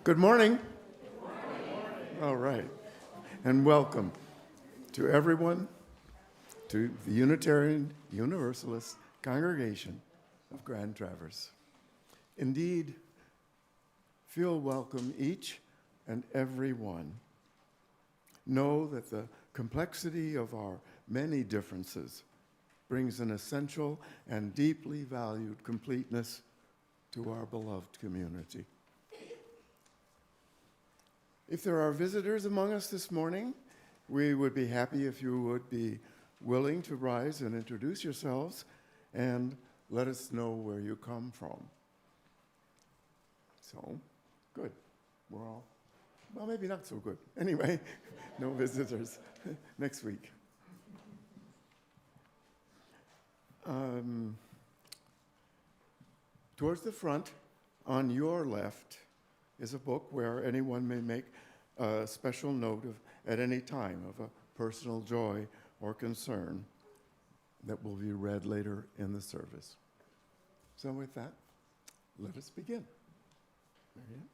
Good morning. All right. And welcome to everyone to the Unitarian Universalist congregation of Grand Traverse. Indeed, feel welcome each and every one. Know that the complexity of our many differences brings an essential and deeply valued completeness to our beloved community. If there are visitors among us this morning, we would be happy if you would be willing to rise and introduce yourselves and let us know where you come from. So, good. We're all, well, maybe not so good. Anyway, no visitors next week. Towards the front, on your left, is a book where anyone may make a special note of, at any time, of a personal joy or concern that will be read later in the service. So with that, let us begin. Marianne?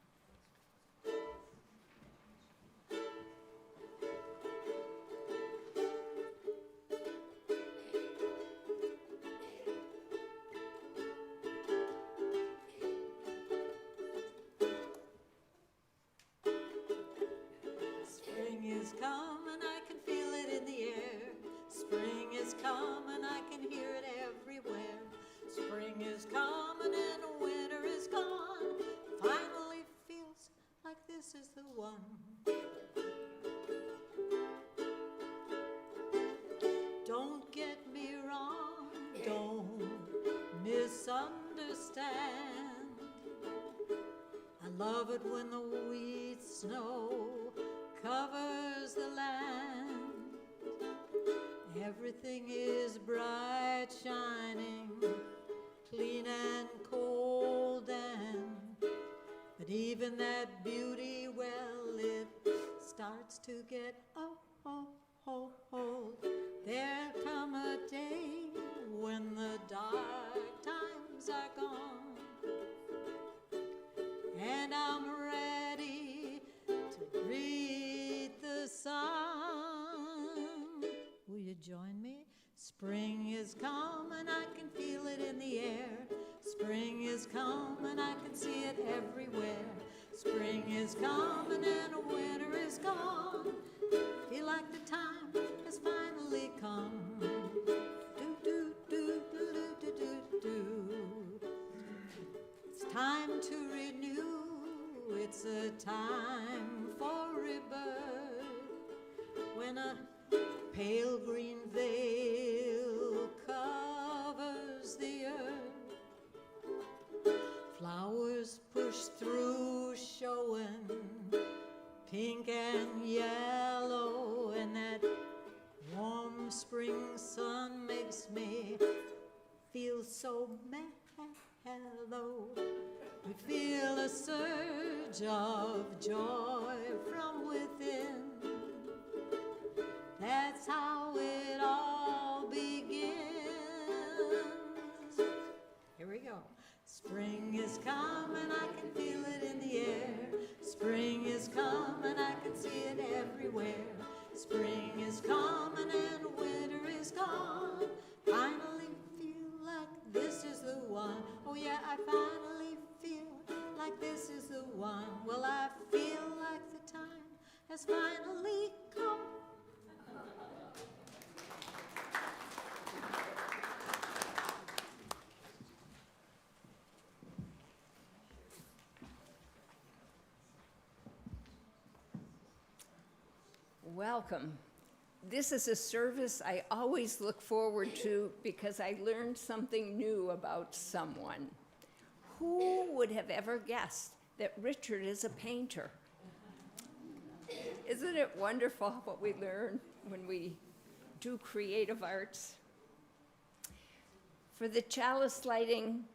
Don't get me wrong, don't misunderstand. I love it when the wheat snow covers the land. Everything is bright, shining, clean and cold, but even that beauty, well, it starts to get old. There'll come a day when the dark times are gone, and I'm ready to greet the sun. Will you join me? Spring is come and I can feel it in the air. Spring is come and I can see it everywhere. Spring is coming and winter is gone. Feel like the time has finally come. Do, do, do, do, do, do, do. It's time to renew. It's a time for rebirth. When a pale green veil covers the earth, flowers push through, showing pink and yellow, and that warm spring sun makes me feel so mellow. We feel a surge of joy from within. That's how it all begins. Here we go. Spring is coming, I can feel it in the air. Spring is coming, I can see it everywhere. Spring is coming and winter is gone. Finally feel like this is the one. Oh yeah, I finally feel like this is the one. Well, I feel like the time has finally come. Welcome. This is a service I always look forward to because I learned something new about someone. Who would have ever guessed that Richard is a painter? Isn't it wonderful what we learn when we do creative arts? For the chalice lighting,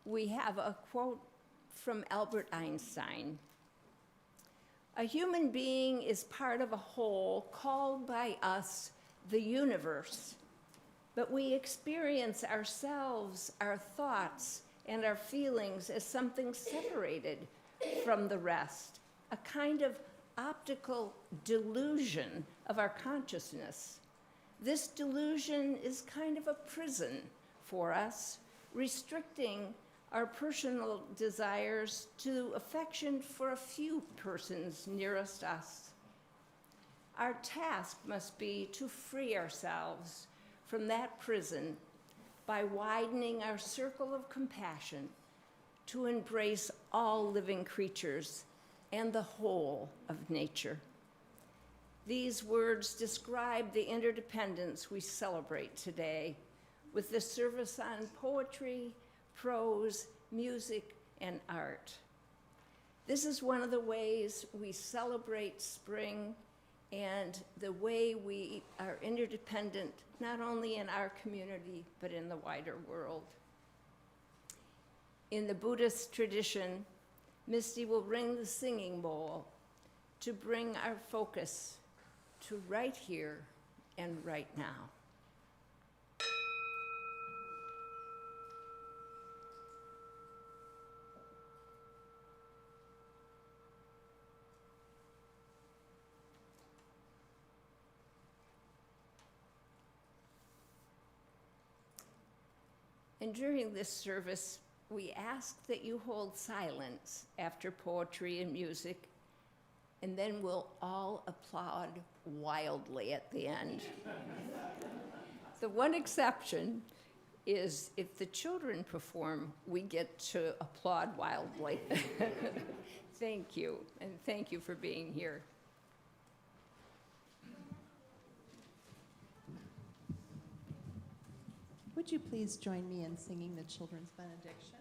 we have a quote from Albert Einstein. A human being is part of a whole called by us the universe, but we experience ourselves, our thoughts, and our feelings as something separated from the rest, a kind of optical delusion of our consciousness. This delusion is kind of a prison for us, restricting our personal desires to affection for a few persons nearest us. Our task must be to free ourselves from that prison by widening our circle of compassion to embrace all living creatures and the whole of nature. These words describe the interdependence we celebrate today with the service on poetry, prose, music, and art. This is one of the ways we celebrate spring and the way we are interdependent, not only in our community, but in the wider world. In the Buddhist tradition, Misty will ring the singing bowl to bring our focus to right here and right now. And during this service, we ask that you hold silence after poetry and music, and then we'll all applaud wildly at the end. The one exception is if the children perform, we get to applaud wildly. Thank you, and thank you for being here. Would you please join me in singing the children's benediction?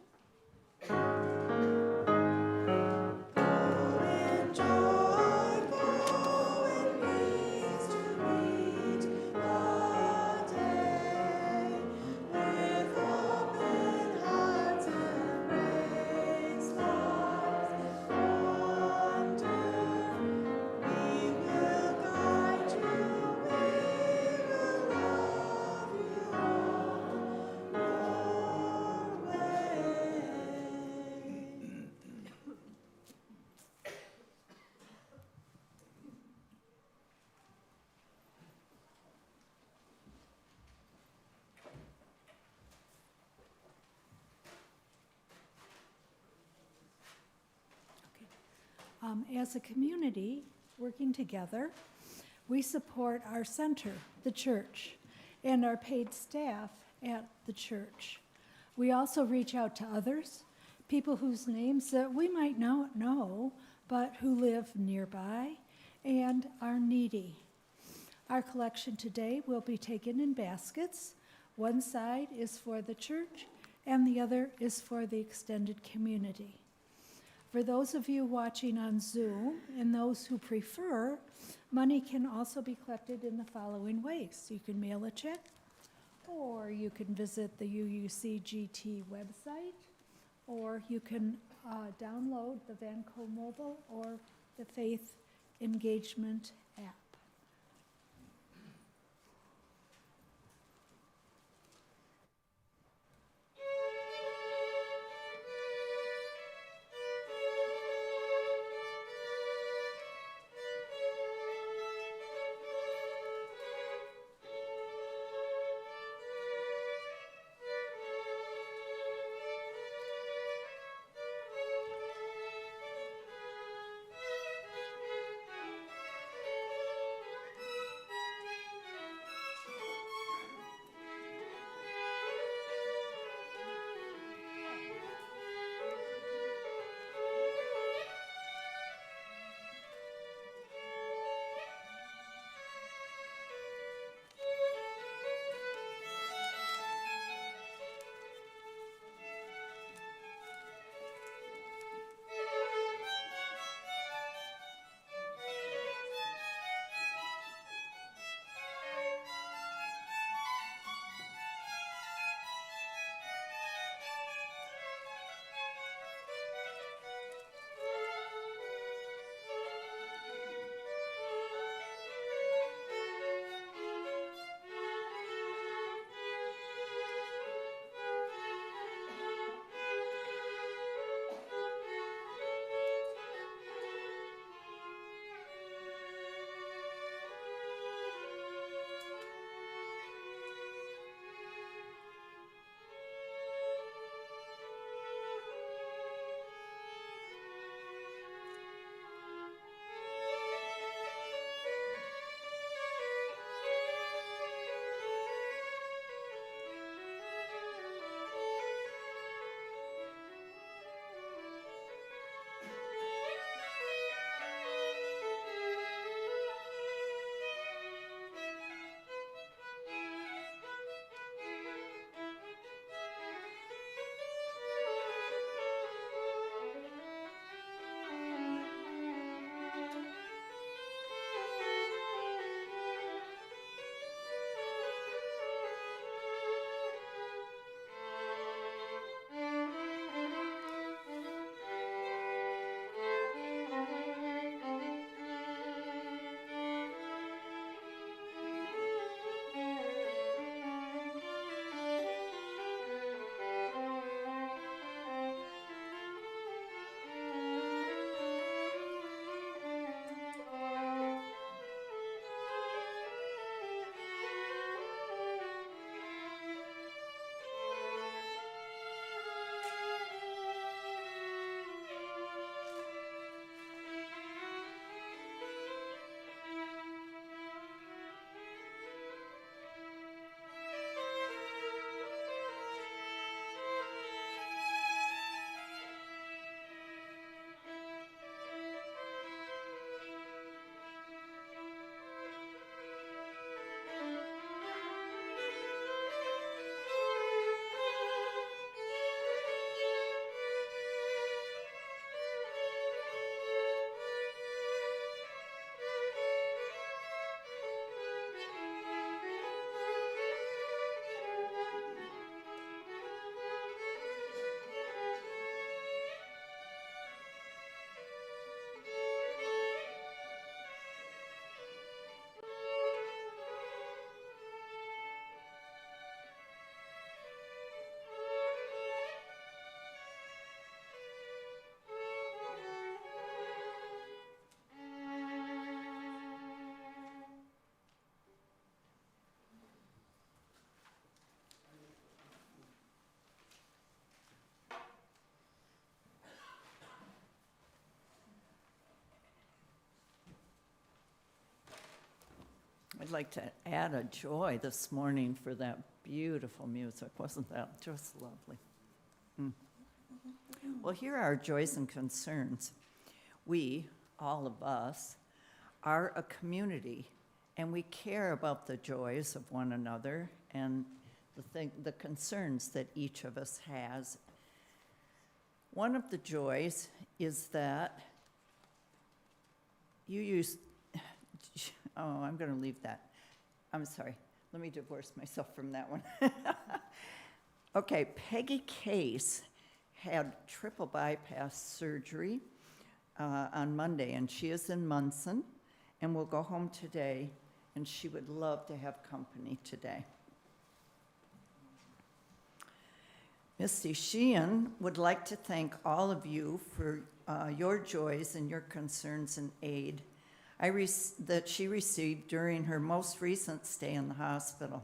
As a community working together, we support our center, the church, and our paid staff at the church. We also reach out to others, people whose names that we might not know, but who live nearby and are needy. Our collection today will be taken in baskets. One side is for the church, and the other is for the extended community. For those of you watching on Zoom and those who prefer, money can also be collected in the following ways. You can mail a check, or you can visit the UUCGT website, or you can download the Vanco Mobile or the Faith Engagement app. I'd like to add a joy this morning for that beautiful music. Wasn't that just lovely? Well, here are our joys and concerns. We, all of us, are a community, and we care about the joys of one another and the concerns that each of us has. One of the joys is that I'm going to leave that. I'm sorry. Let me divorce myself from that one. Okay, Peggy Case had triple bypass surgery on Monday, and she is in Munson and will go home today, and she would love to have company today. Misty Sheehan would like to thank all of you for your joys and your concerns and aid that she received during her most recent stay in the hospital.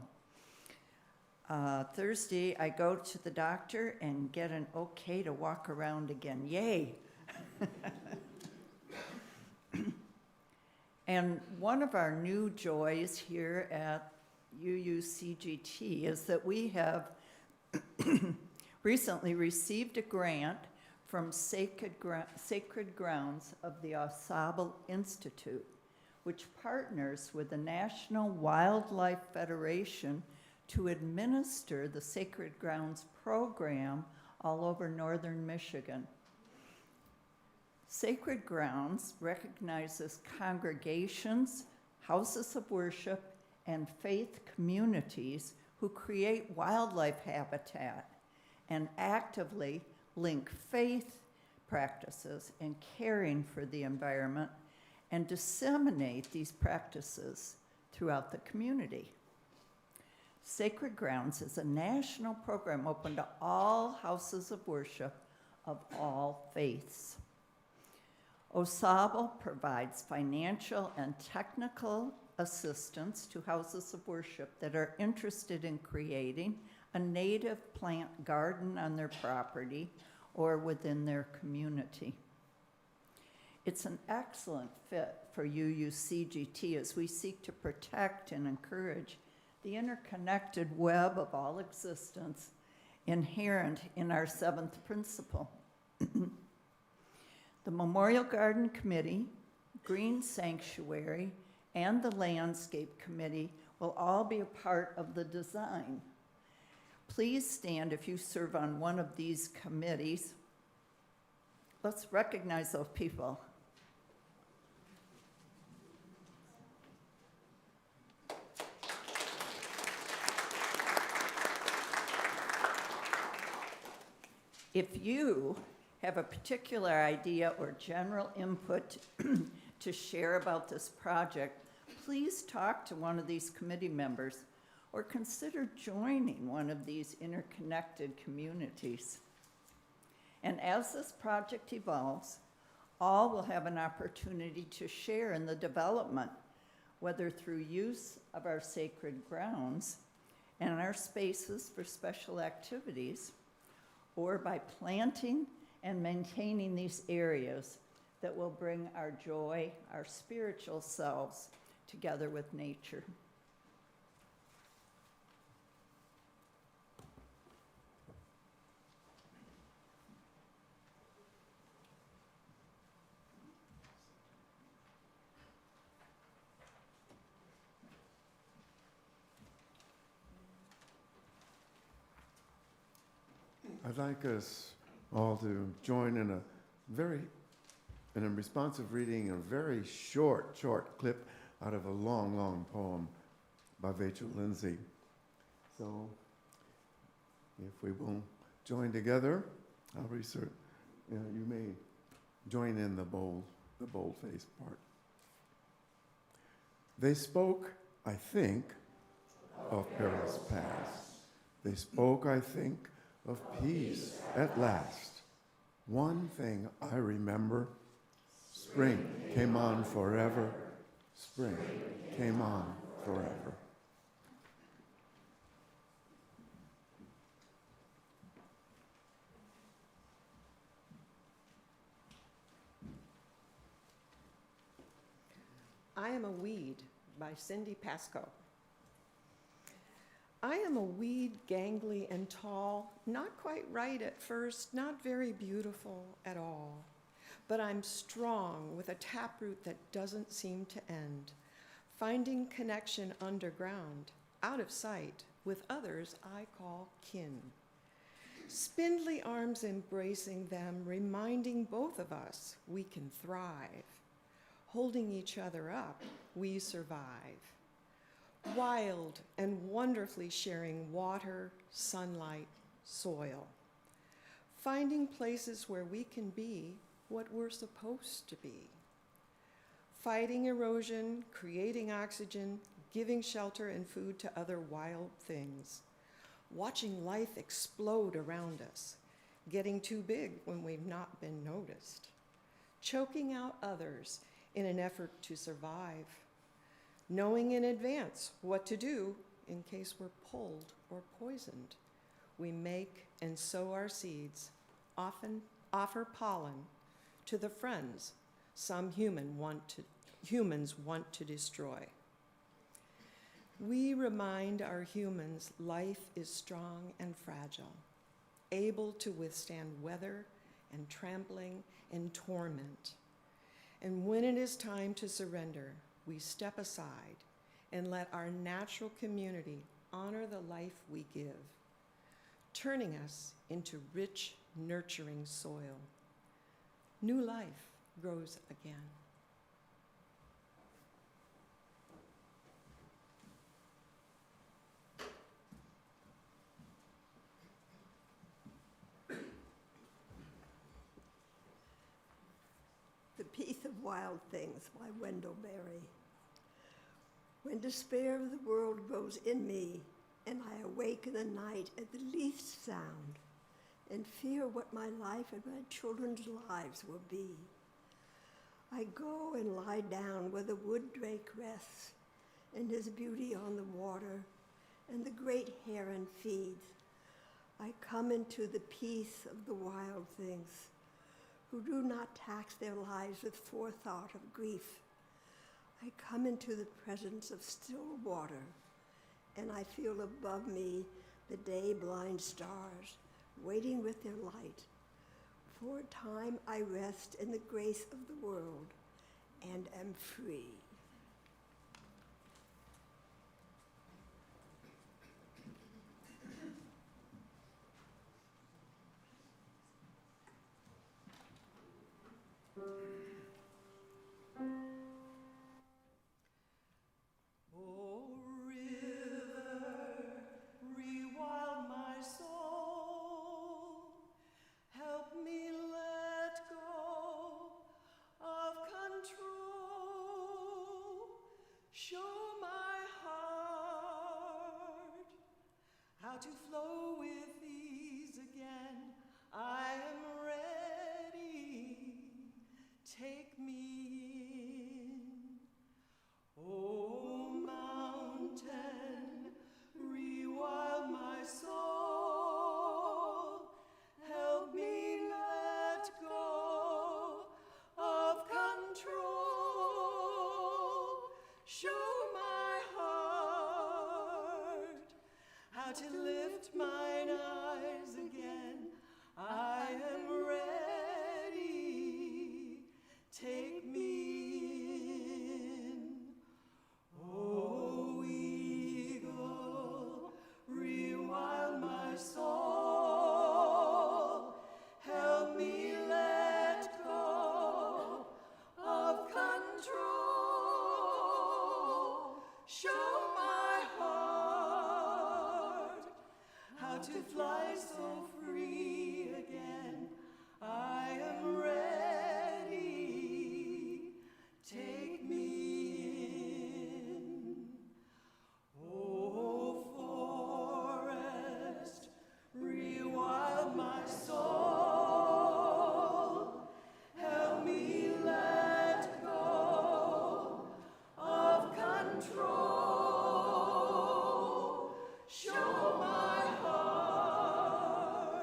Thursday, I go to the doctor and get an okay to walk around again. Yay! And one of our new joys here at UUCGT is that we have recently received a grant from Sacred Grounds of the Ensemble Institute, which partners with the National Wildlife Federation to administer the Sacred Grounds program all over northern Michigan. Sacred Grounds recognizes congregations, houses of worship, and faith communities who create wildlife habitat and actively link faith practices and caring for the environment and disseminate these practices throughout the community. Sacred Grounds is a national program open to all houses of worship of all faiths. OSABL provides financial and technical assistance to houses of worship that are interested in creating a native plant garden on their property or within their community. It's an excellent fit for UUCGT as we seek to protect and encourage the interconnected web of all existence inherent in our seventh principle. The Memorial Garden Committee, Green Sanctuary, and the Landscape Committee will all be a part of the design. Please stand if you serve on one of these committees. Let's recognize those people. If you have a particular idea or general input to share about this project, please talk to one of these committee members or consider joining one of these interconnected communities. And as this project evolves, all will have an opportunity to share in the development, whether through use of our sacred grounds and our spaces for special activities, or by planting and maintaining these areas that will bring our joy, our spiritual selves together with nature. I'd like us all to join in a responsive reading, a very short clip out of a long poem by Rachel Lindsay. So if we will join together, I'll research. You may join in the bold-faced part. They spoke, I think, of perilous past. They spoke, I think, of peace at last. One thing I remember, spring came on forever. Spring came on forever. I am a weed by Cindy Pasco. I am a weed, gangly and tall, not quite right at first, not very beautiful at all. But I'm strong with a taproot that doesn't seem to end, finding connection underground, out of sight, with others I call kin. Spindly arms embracing them, reminding both of us we can thrive. Holding each other up, we survive. Wild and wonderfully sharing water, sunlight, soil. Finding places where we can be what we're supposed to be. Fighting erosion, creating oxygen, giving shelter and food to other wild things. Watching life explode around us, getting too big when we've not been noticed. Choking out others in an effort to survive. Knowing in advance what to do in case we're pulled or poisoned. We make and sow our seeds, often offer pollen to the friends some humans want to destroy. We remind our humans life is strong and fragile, able to withstand weather and trampling and torment. And when it is time to surrender, we step aside and let our natural community honor the life we give, turning us into rich, nurturing soil. New life grows again. The Peace of Wild Things by Wendell Berry. When despair of the world grows in me, and I awake in the night at the least sound, and fear what my life and my children's lives will be, I go and lie down where the wood drake rests, and his beauty on the water, and the great heron feeds. I come into the peace of the wild things, who do not tax their lives with forethought of grief. I come into the presence of still water, and I feel above me the day-blind stars, waiting with their light. For a time I rest in the grace of the world, and am free. To flow with ease again, I am ready. Take me in. Oh, mountain, rewild my soul. Help me let go of control. Show my heart how to lift mine eyes again. I am ready. Take me in. Oh, eagle, rewild my soul. Help me let go of control. Show my heart how to fly so free again. I am ready. Take me in. Oh, forest, rewild my soul. Help me let go of control. Show my heart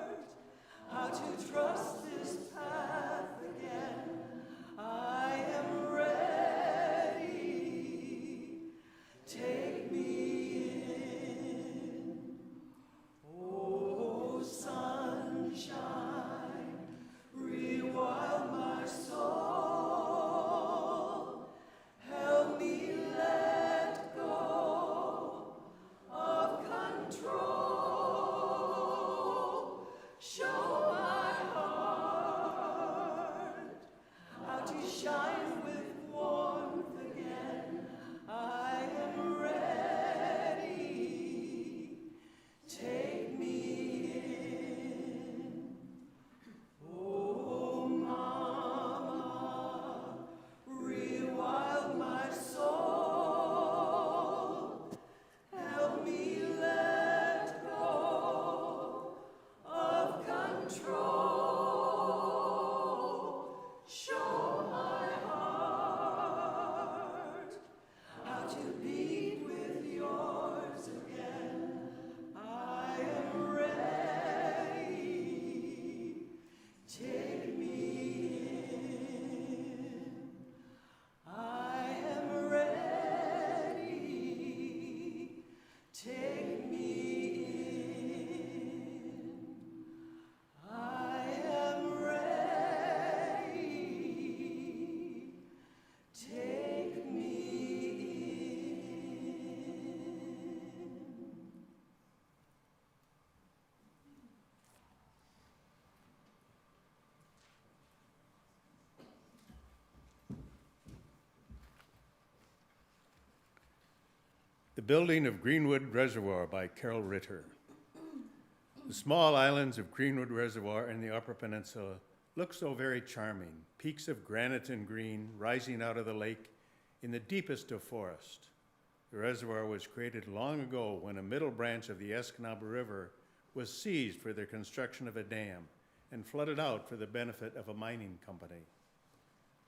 The Building of Greenwood Reservoir by Carol Ritter. The small islands of Greenwood Reservoir in the Upper Peninsula look so very charming, peaks of granite and green rising out of the lake in the deepest of forest. The reservoir was created long ago when a middle branch of the Escanaba River was seized for the construction of a dam and flooded out for the benefit of a mining company.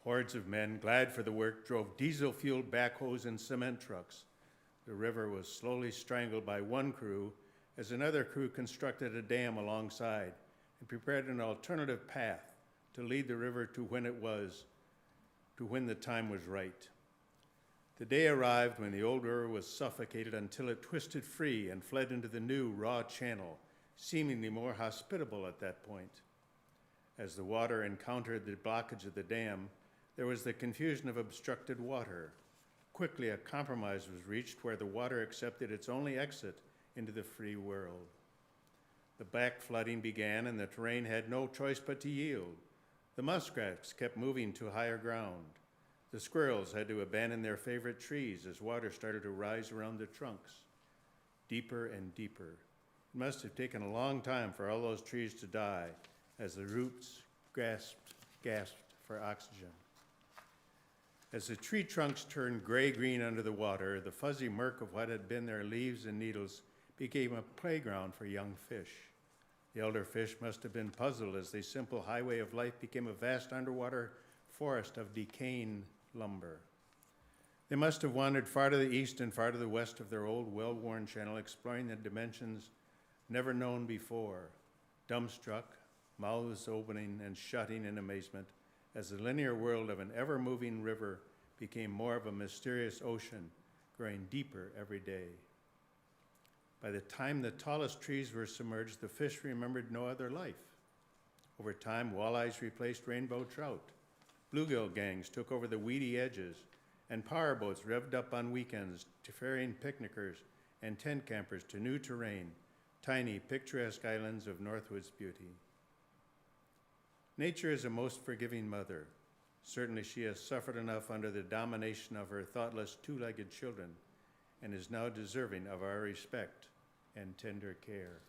Hordes of men, glad for the work, drove diesel-fueled backhoes and cement trucks. The river was slowly strangled by one crew as another crew constructed a dam alongside and prepared an alternative path to lead the river to when the time was right. The day arrived when the old river was suffocated until it twisted free and fled into the new raw channel, seemingly more hospitable at that point. As the water encountered the blockage of the dam, there was the confusion of obstructed water. Quickly, a compromise was reached where the water accepted its only exit into the free world. The back flooding began, and the terrain had no choice but to yield. The muskrats kept moving to higher ground. The squirrels had to abandon their favorite trees as water started to rise around their trunks. Deeper and deeper. It must have taken a long time for all those trees to die as the roots gasped for oxygen. As the tree trunks turned gray-green under the water, the fuzzy murk of what had been their leaves and needles became a playground for young fish. The elder fish must have been puzzled as the simple highway of life became a vast underwater forest of decaying lumber. They must have wandered far to the east and far to the west of their old, well-worn channel, exploring the dimensions never known before, dumbstruck, mouths opening and shutting in amazement, as the linear world of an ever-moving river became more of a mysterious ocean, growing deeper every day. By the time the tallest trees were submerged, the fish remembered no other life. Over time, walleyes replaced rainbow trout. Bluegill gangs took over the weedy edges, and powerboats revved up on weekends, ferrying picnickers and tent campers to new terrain, tiny, picturesque islands of Northwood's beauty. Nature is a most forgiving mother. Certainly she has suffered enough under the domination of her thoughtless two-legged children and is now deserving of our respect and tender care.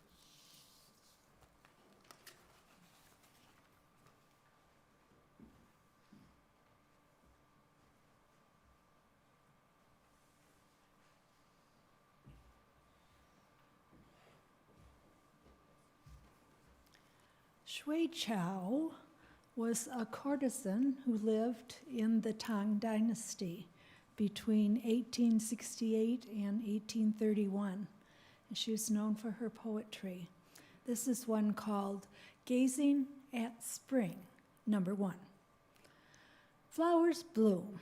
Shui Chao was a courtesan who lived in the Tang Dynasty between 1868 and 1831. And she was known for her poetry. This is one called Gazing at Spring, number 1. Flowers bloom,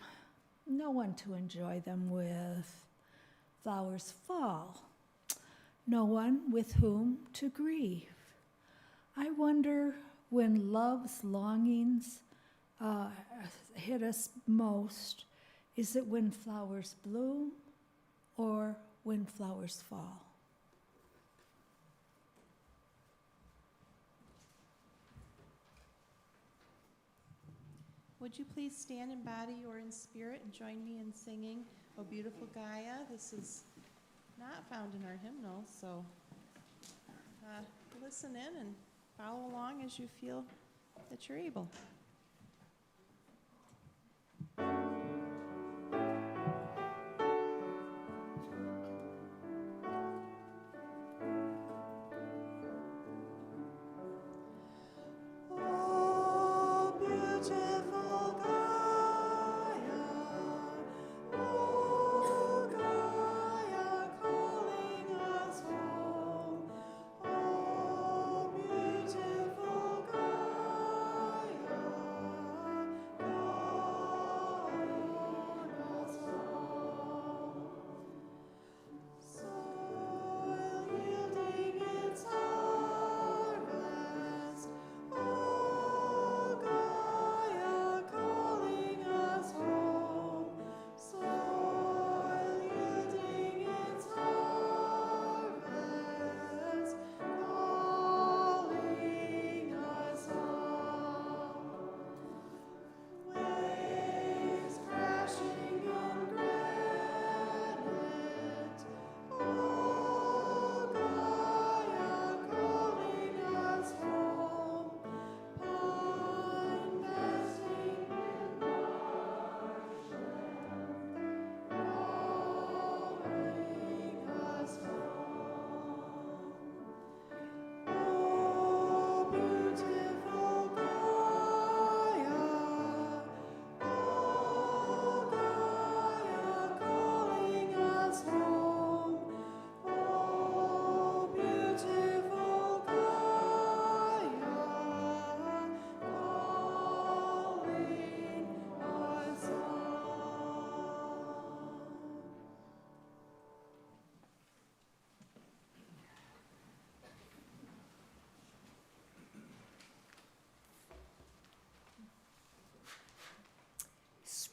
no one to enjoy them with. Flowers fall, no one with whom to grieve. I wonder when love's longings hit us most, is it when flowers bloom or when flowers fall? Would you please stand in body or in spirit and join me in singing O Beautiful Gaia? This is not found in our hymnal, so listen in and follow along as you feel that you're able. Beautiful Gaia,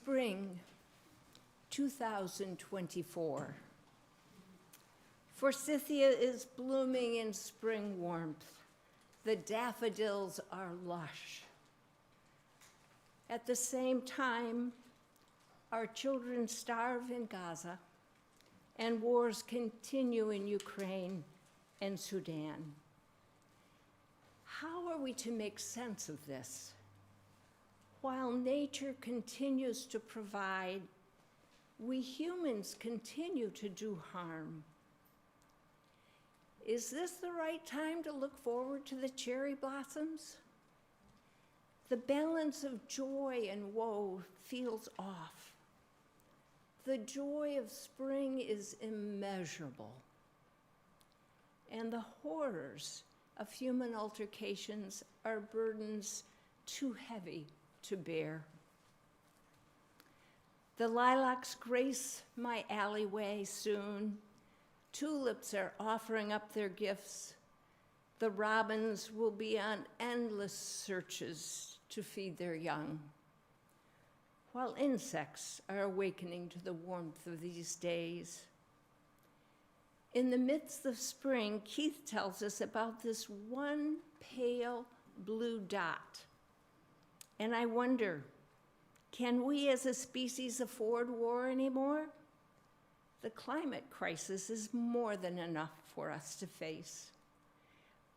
Spring 2024. Forsythia is blooming in spring warmth. The daffodils are lush. At the same time, our children starve in Gaza, and wars continue in Ukraine and Sudan. How are we to make sense of this? While nature continues to provide, we humans continue to do harm. Is this the right time to look forward to the cherry blossoms? The balance of joy and woe feels off. The joy of spring is immeasurable, and the horrors of human altercations are burdens too heavy to bear. The lilacs grace my alleyway soon. Tulips are offering up their gifts. The robins will be on endless searches to feed their young, while insects are awakening to the warmth of these days. In the midst of spring, Keith tells us about this one pale blue dot. And I wonder, can we as a species afford war anymore? The climate crisis is more than enough for us to face.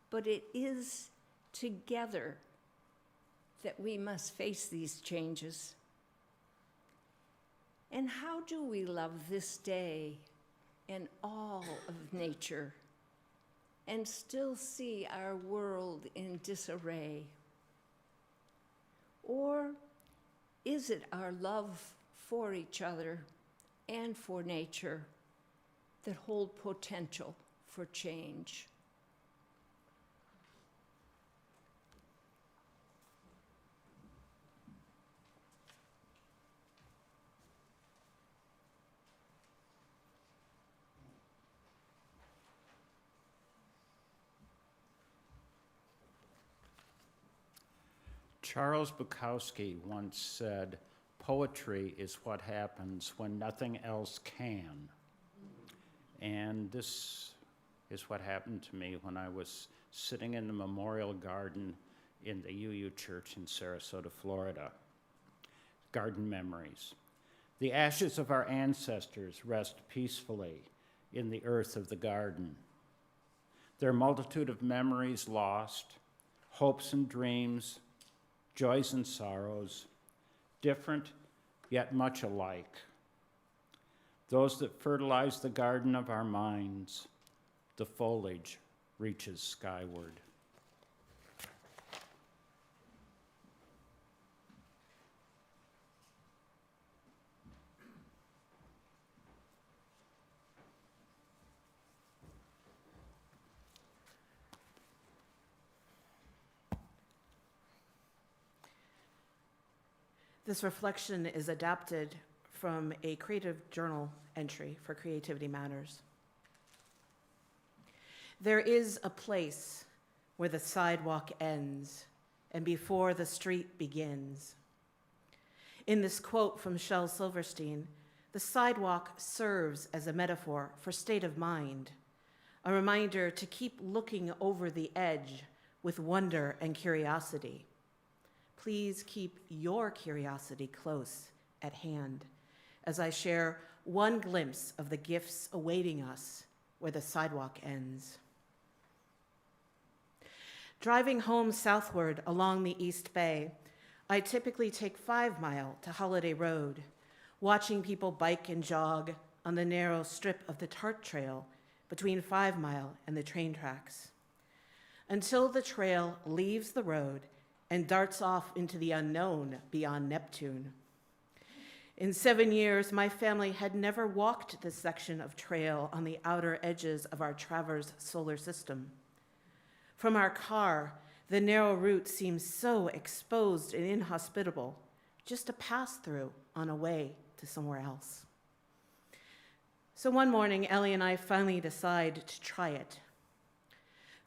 But it is together that we must face these changes. And how do we love this day and all of nature and still see our world in disarray? Or is it our love for each other and for nature that hold potential for change? Charles Bukowski once said, "Poetry is what happens when nothing else can." And this is what happened to me when I was sitting in the memorial garden in the UU Church in Sarasota, Florida. Garden memories. The ashes of our ancestors rest peacefully in the earth of the garden. Their multitude of memories lost, hopes and dreams, joys and sorrows, different yet much alike. Those that fertilize the garden of our minds, the foliage reaches skyward. This reflection is adapted from a creative journal entry for Creativity Matters. There is a place where the sidewalk ends and before the street begins. In this quote from Shel Silverstein, the sidewalk serves as a metaphor for state of mind, a reminder to keep looking over the edge with wonder and curiosity. Please keep your curiosity close at hand as I share one glimpse of the gifts awaiting us where the sidewalk ends. Driving home southward along the East Bay, I typically take 5 Mile to Holiday Road, watching people bike and jog on the narrow strip of the Tart Trail between 5 Mile and the train tracks, until the trail leaves the road and darts off into the unknown beyond Neptune. In 7 years, my family had never walked this section of trail on the outer edges of our Travers solar system. From our car, the narrow route seems so exposed and inhospitable, just a pass-through on a way to somewhere else. So one morning, Ellie and I finally decide to try it.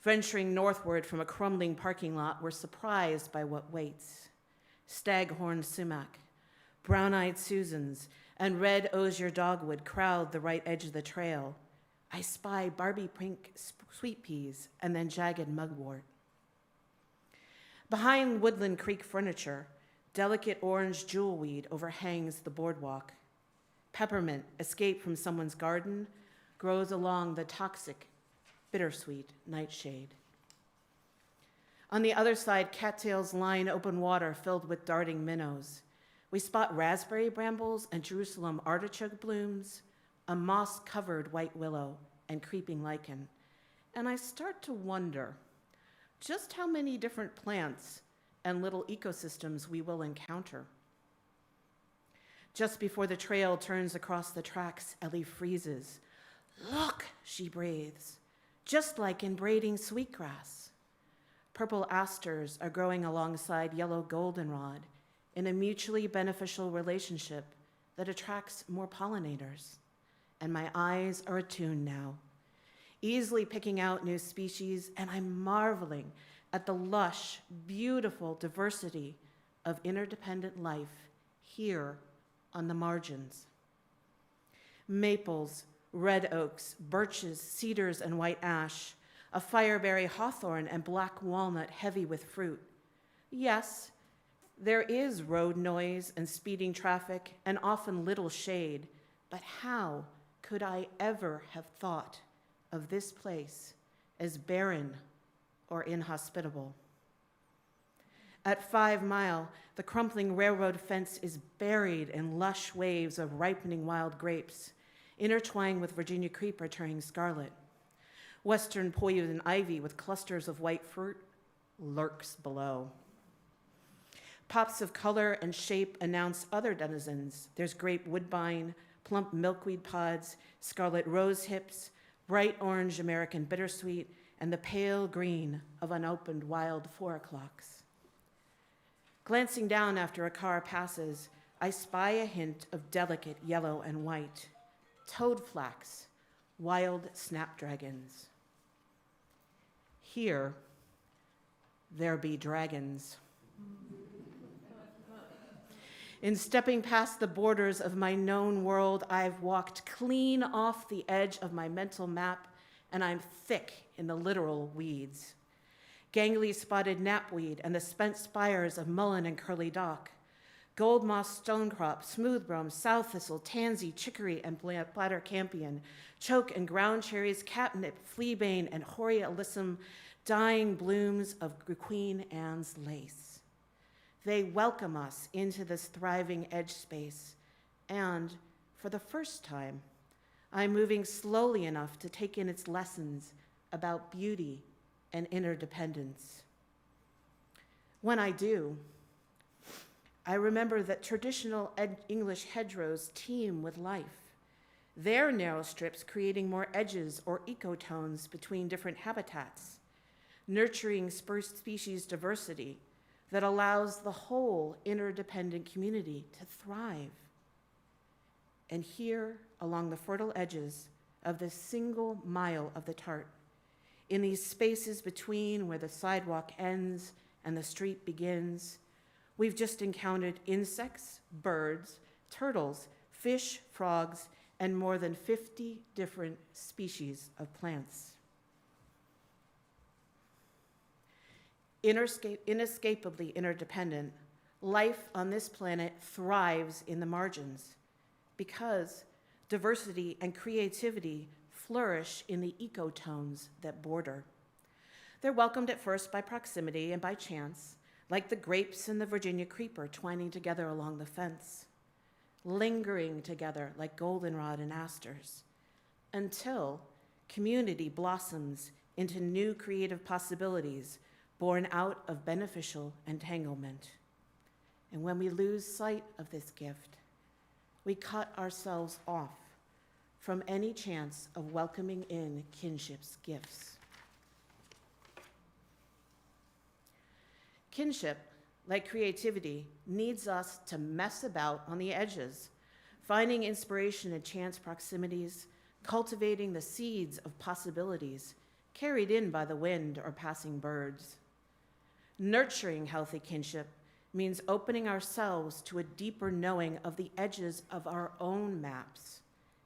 Venturing northward from a crumbling parking lot, we're surprised by what waits. Staghorn sumac, Brown-eyed Susans and red osier dogwood crowd the right edge of the trail. I spy Barbie pink sweet peas and then jagged mugwort. Behind Woodland Creek furniture, delicate orange jewelweed overhangs the boardwalk. Peppermint, escaped from someone's garden, grows along the toxic, bittersweet nightshade. On the other side, cattails line open water filled with darting minnows. We spot raspberry brambles and Jerusalem artichoke blooms, a moss-covered white willow, and creeping lichen. And I start to wonder just how many different plants and little ecosystems we will encounter. Just before the trail turns across the tracks, Ellie freezes. "Look," she breathes, just like in braiding sweetgrass. Purple asters are growing alongside yellow goldenrod in a mutually beneficial relationship that attracts more pollinators. And my eyes are attuned now, easily picking out new species, and I'm marveling at the lush, beautiful diversity of interdependent life here on the margins. Maples, red oaks, birches, cedars, and white ash, a fireberry hawthorn and black walnut heavy with fruit. Yes, there is road noise and speeding traffic and often little shade, but how could I ever have thought of this place as barren or inhospitable? At 5 Mile, the crumpling railroad fence is buried in lush waves of ripening wild grapes, intertwined with Virginia creeper turning scarlet. Western poison ivy with clusters of white fruit lurks below. Pops of color and shape announce other denizens. There's grape woodbine, plump milkweed pods, scarlet rose hips, bright orange American bittersweet, and the pale green of unopened wild 4 o'clocks. Glancing down after a car passes, I spy a hint of delicate yellow and white, toadflax, wild snapdragons. Here, there be dragons. In stepping past the borders of my known world, I've walked clean off the edge of my mental map, and I'm thick in the literal weeds. Gangly spotted knapweed and the spent spires of mullein and curly dock, gold moss stonecrop, smooth brome, south thistle, tansy, chicory, and bladder campion, choke and ground cherries, catnip, fleabane, and hoary alyssum, dying blooms of Queen Anne's lace. They welcome us into this thriving edge space, and for the first time, I'm moving slowly enough to take in its lessons about beauty and interdependence. When I do, I remember that traditional English hedgerows teem with life, their narrow strips creating more edges or ecotones between different habitats, nurturing species diversity that allows the whole interdependent community to thrive. And here, along the fertile edges of this single mile of the Tart, in these spaces between where the sidewalk ends and the street begins, we've just encountered insects, birds, turtles, fish, frogs, and more than 50 different species of plants. Inescapably interdependent, life on this planet thrives in the margins because diversity and creativity flourish in the ecotones that border. They're welcomed at first by proximity and by chance, like the grapes and the Virginia creeper twining together along the fence, lingering together like goldenrod and asters, until community blossoms into new creative possibilities born out of beneficial entanglement. And when we lose sight of this gift, we cut ourselves off from any chance of welcoming in kinship's gifts. Kinship, like creativity, needs us to mess about on the edges, finding inspiration in chance proximities, cultivating the seeds of possibilities carried in by the wind or passing birds. Nurturing healthy kinship means opening ourselves to a deeper knowing of the edges of our own maps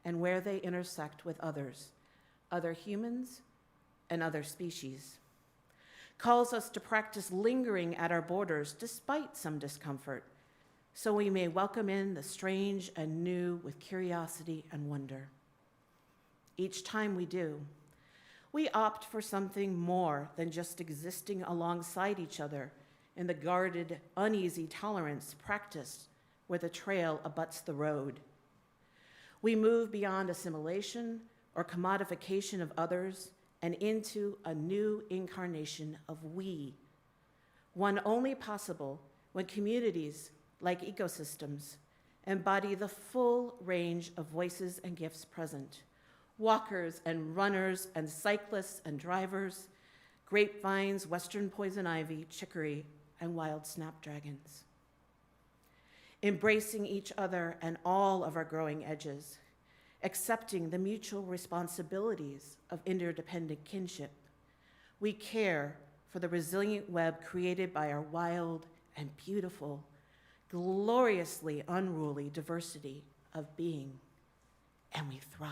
and where they intersect with others, other humans and other species. Calls us to practice lingering at our borders despite some discomfort, so we may welcome in the strange and new with curiosity and wonder. Each time we do, we opt for something more than just existing alongside each other in the guarded, uneasy tolerance practiced where the trail abuts the road. We move beyond assimilation or commodification of others and into a new incarnation of we, one only possible when communities, like ecosystems, embody the full range of voices and gifts present. Walkers and runners and cyclists and drivers, grapevines, western poison ivy, chicory, and wild snapdragons. Embracing each other and all of our growing edges, accepting the mutual responsibilities of interdependent kinship, we care for the resilient web created by our wild and beautiful, gloriously unruly diversity of being, and we thrive.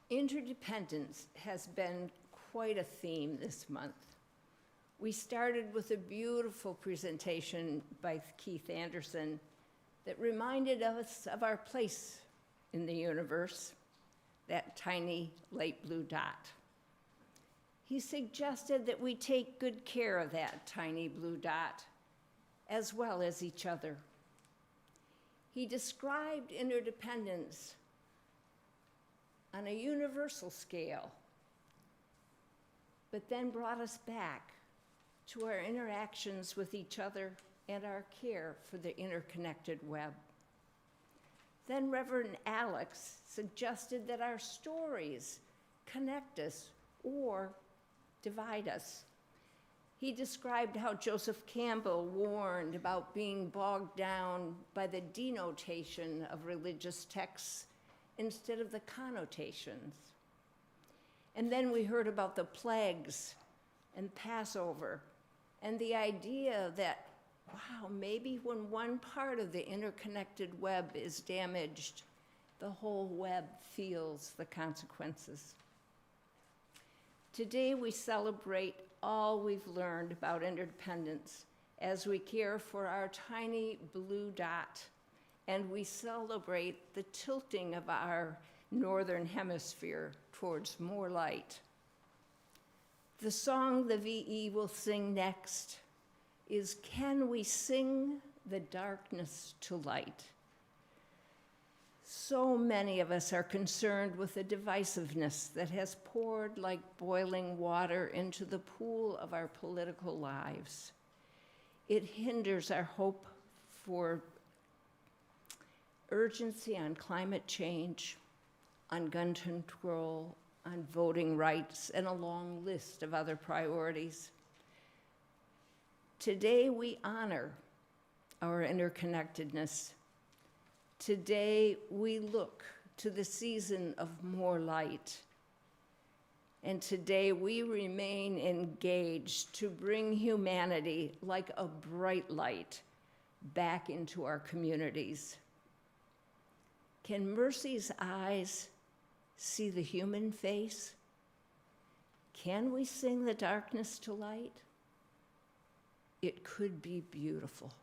Interdependence has been quite a theme this month. We started with a beautiful presentation by Keith Anderson that reminded us of our place in the universe, that tiny light blue dot. He suggested that we take good care of that tiny blue dot, as well as each other. He described interdependence on a universal scale, but then brought us back to our interactions with each other and our care for the interconnected web. Then Reverend Alex suggested that our stories connect us or divide us. He described how Joseph Campbell warned about being bogged down by the denotation of religious texts instead of the connotations. And then we heard about the plagues and Passover and the idea that, wow, maybe when one part of the interconnected web is damaged, the whole web feels the consequences. Today we celebrate all we've learned about interdependence as we care for our tiny blue dot, and we celebrate the tilting of our northern hemisphere towards more light. The song the VE will sing next is "Can We Sing the Darkness to Light?" So many of us are concerned with the divisiveness that has poured like boiling water into the pool of our political lives. It hinders our hope for urgency on climate change, on gun control, on voting rights, and a long list of other priorities. Today we honor our interconnectedness. Today we look to the season of more light. And today we remain engaged to bring humanity like a bright light back into our communities. Can Mercy's eyes see the human face? Can we sing the darkness to light? It could be beautiful.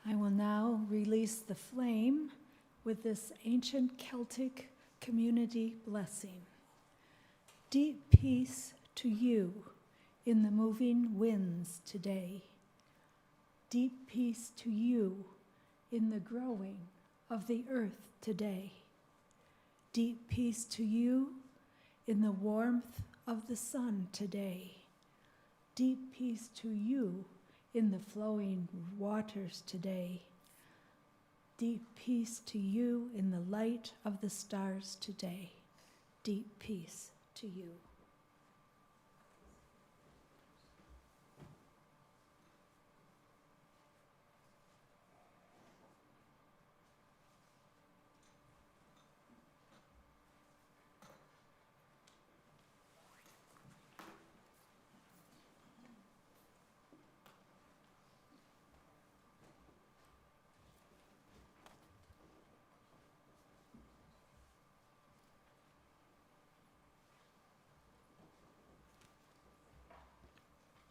I will now release the flame with this ancient Celtic community blessing. Deep peace to you in the moving winds today. Deep peace to you in the growing of the earth today. Deep peace to you in the warmth of the sun today. Deep peace to you in the flowing waters today. Deep peace to you in the light of the stars today. Deep peace to you.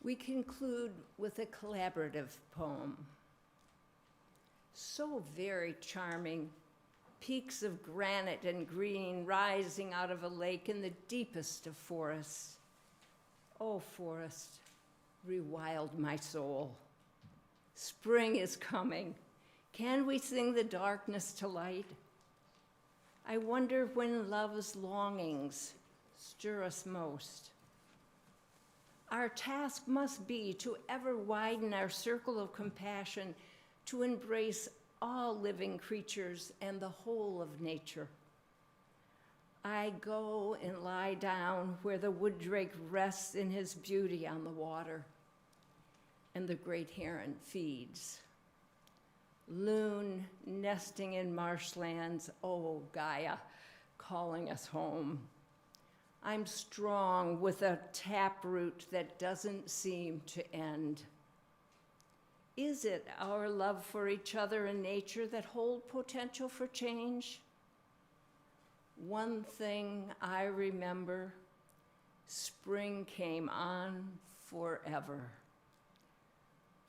We conclude with a collaborative poem. So very charming, peaks of granite and green rising out of a lake in the deepest of forests. Oh, forest, rewild my soul. Spring is coming. Can we sing the darkness to light? I wonder when love's longings stir us most. Our task must be to ever widen our circle of compassion, to embrace all living creatures and the whole of nature. I go and lie down where the wood drake rests in his beauty on the water, and the great heron feeds. Loon nesting in marshlands, oh Gaia, calling us home. I'm strong with a taproot that doesn't seem to end. Is it our love for each other and nature that hold potential for change? One thing I remember, spring came on forever.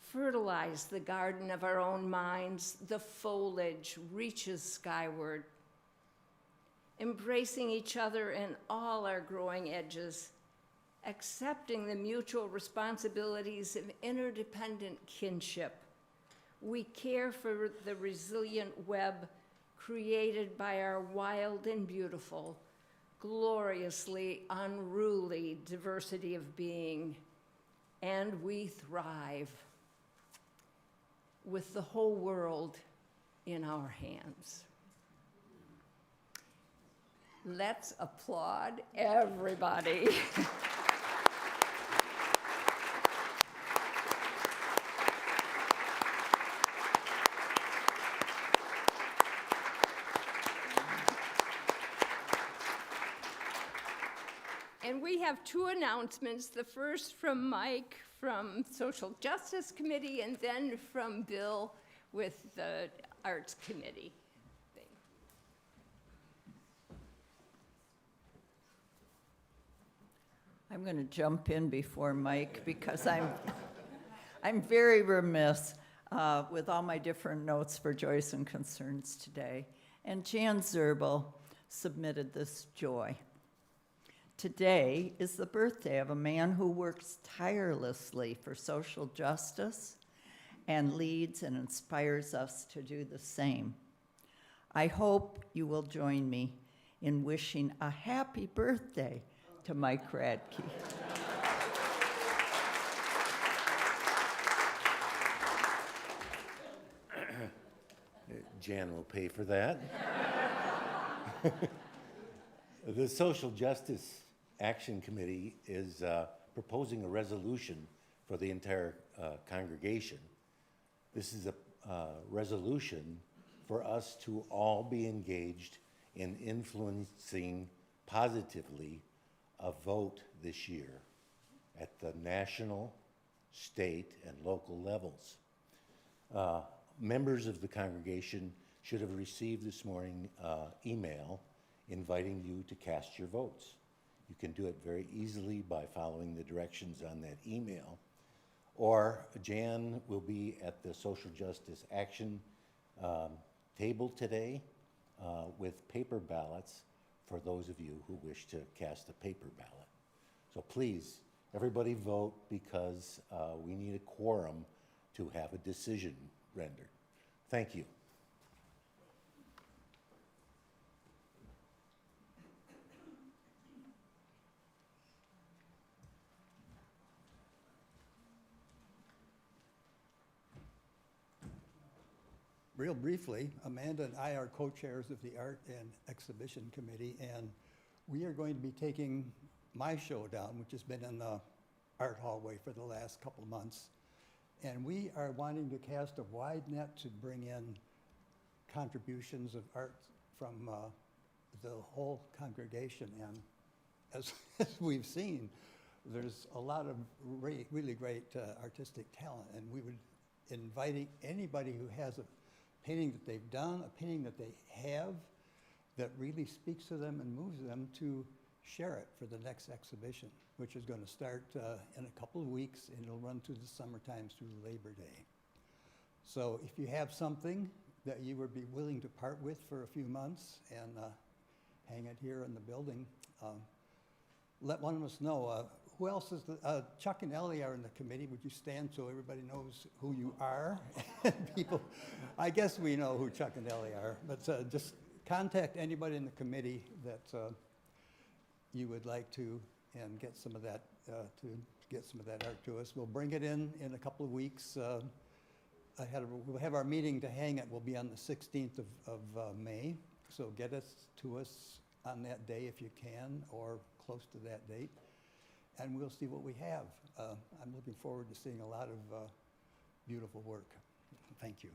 Fertilize the garden of our own minds, the foliage reaches skyward. Embracing each other in all our growing edges, accepting the mutual responsibilities of interdependent kinship. We care for the resilient web created by our wild and beautiful, gloriously unruly diversity of being, and we thrive with the whole world in our hands. Let's applaud everybody. And we have two announcements, the first from Mike from Social Justice Committee, and then from Bill with the Arts Committee. I'm going to jump in before Mike because I'm very remiss with all my different notes for joys and concerns today. And Jan Zerbel submitted this joy. Today is the birthday of a man who works tirelessly for social justice and leads and inspires us to do the same. I hope you will join me in wishing a happy birthday to Mike Radke. Jan will pay for that. The Social Justice Action Committee is proposing a resolution for the entire congregation. This is a resolution for us to all be engaged in influencing positively a vote this year at the national, state, and local levels. Members of the congregation should have received this morning email inviting you to cast your votes. You can do it very easily by following the directions on that email. or Jan will be at the Social Justice Action table today with paper ballots for those of you who wish to cast a paper ballot. So please, everybody vote, because we need a quorum to have a decision rendered. Thank you. Real briefly, Amanda and I are co-chairs of the Art and Exhibition Committee, and we are going to be taking my show down, which has been in the art hallway for the last couple of months. And we are wanting to cast a wide net to bring in contributions of art from the whole congregation. And as we've seen, there's a lot of really great artistic talent, and we would inviting anybody who has a painting that they've done, a painting that they have that really speaks to them and moves them, to share it for the next exhibition, which is going to start in a couple of weeks, and it'll run through the summertime through Labor Day. So if you have something that you would be willing to part with for a few months and hang it here in the building, let one of us know. Who else is Chuck and Ellie are in the committee. Would you stand so everybody knows who you are? People, I guess we know who Chuck and Ellie are, but just contact anybody in the committee that you would like to, and get some of that art to us. We'll bring it in a couple of weeks. We'll have our meeting to hang it will be on the 16th of May. So get it to us on that day if you can, or close to that date, and we'll see what we have. I'm looking forward to seeing a lot of beautiful work. Thank you.